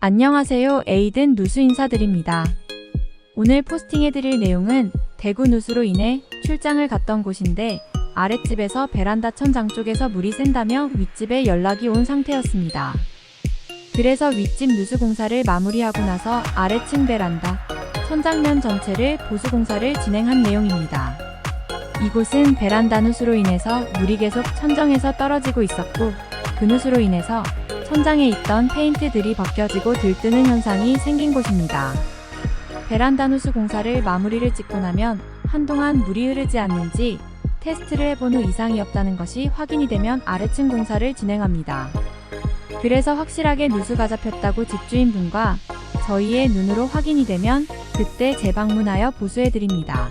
안녕하세요. 에이든 누수 인사드립니다. 오늘 포스팅해드릴 내용은 대구 누수로 인해 출장을 갔던 곳인데 아랫집에서 베란다 천장 쪽에서 물이 샌다며 윗집에 연락이 온 상태였습니다. 그래서 윗집 누수 공사를 마무리하고 나서 아래층 베란다, 천장면 전체를 보수 공사를 진행한 내용입니다. 이곳은 베란다 누수로 인해서 물이 계속 천정에서 떨어지고 있었고 그 누수로 인해서 천장에 있던 페인트들이 벗겨지고 들뜨는 현상이 생긴 곳입니다. 베란다 누수 공사를 마무리를 짓고 나면 한동안 물이 흐르지 않는지 테스트를 해본 후 이상이 없다는 것이 확인이 되면 아래층 공사를 진행합니다. 그래서 확실하게 누수가 잡혔다고 집주인분과 저희의 눈으로 확인이 되면 그때 재방문하여 보수해드립니다.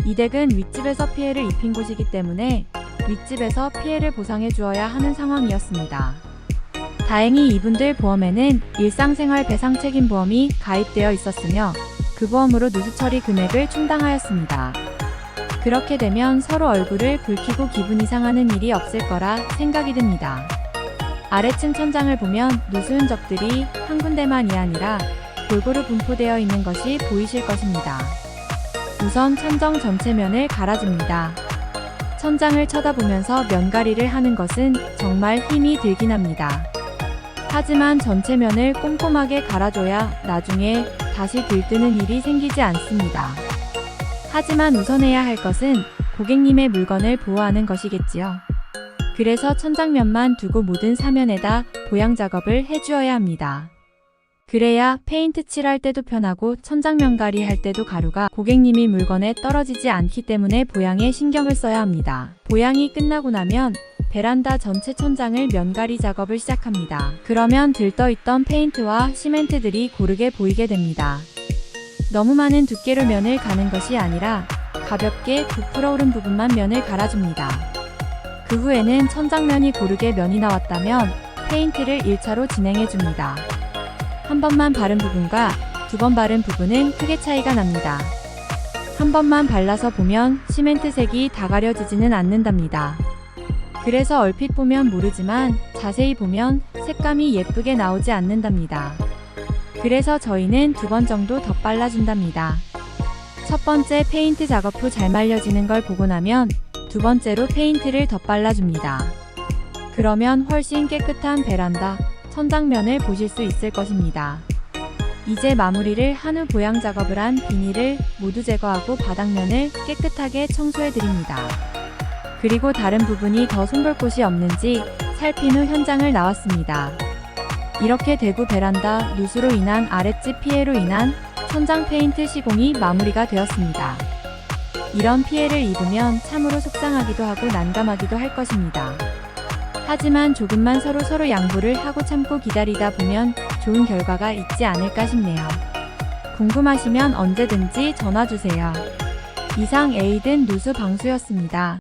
이 댁은 윗집에서 피해를 입힌 곳이기 때문에 윗집에서 피해를 보상해 주어야 하는 상황이었습니다. 다행히 이분들 보험에는 일상생활 배상책임보험이 가입되어 있었으며 그 보험으로 누수 처리 금액을 충당하였습니다. 그렇게 되면 서로 얼굴을 붉히고 기분 이상하는 일이 없을 거라 생각이 듭니다. 아래층 천장을 보면 누수 흔적들이 한 군데만이 아니라 골고루 분포되어 있는 것이 보이실 것입니다. 우선 천정 전체 면을 갈아줍니다. 천장을 쳐다보면서 면가리를 하는 것은 정말 힘이 들긴 합니다. 하지만 전체 면을 꼼꼼하게 갈아줘야 나중에 다시 들뜨는 일이 생기지 않습니다. 하지만 우선 해야 할 것은 고객님의 물건을 보호하는 것이겠지요. 그래서 천장면만 두고 모든 사면에다 보양 작업을 해주어야 합니다. 그래야 페인트 칠할 때도 편하고 천장면가리 할 때도 가루가 고객님이 물건에 떨어지지 않기 때문에 보양에 신경을 써야 합니다. 보양이 끝나고 나면 베란다 전체 천장을 면가리 작업을 시작합니다. 그러면 들떠있던 페인트와 시멘트들이 고르게 보이게 됩니다. 너무 많은 두께로 면을 가는 것이 아니라 가볍게 부풀어 오른 부분만 면을 갈아줍니다. 그 후에는 천장면이 고르게 면이 나왔다면 페인트를 1차로 진행해줍니다. 한 번만 바른 부분과 두 번 바른 부분은 크게 차이가 납니다. 한 번만 발라서 보면 시멘트 색이 다 가려지지는 않는답니다. 그래서 얼핏 보면 모르지만 자세히 보면 색감이 예쁘게 나오지 않는답니다. 그래서 저희는 두 번 정도 더 발라준답니다. 첫 번째 페인트 작업 후 잘 말려지는 걸 보고 나면 두 번째로 페인트를 더 발라줍니다. 그러면 훨씬 깨끗한 베란다, 천장면을 보실 수 있을 것입니다. 이제 마무리를 한 후 보양 작업을 한 비닐을 모두 제거하고 바닥면을 깨끗하게 청소해드립니다. 그리고 다른 부분이 더 손볼 곳이 없는지 살핀 후 현장을 나왔습니다. 이렇게 대구 베란다 누수로 인한 아랫집 피해로 인한 천장 페인트 시공이 마무리가 되었습니다. 이런 피해를 입으면 참으로 속상하기도 하고 난감하기도 할 것입니다. 하지만 조금만 서로 양보를 하고 참고 기다리다 보면 좋은 결과가 있지 않을까 싶네요. 궁금하시면 언제든지 전화주세요. 이상 에이든 누수 방수였습니다.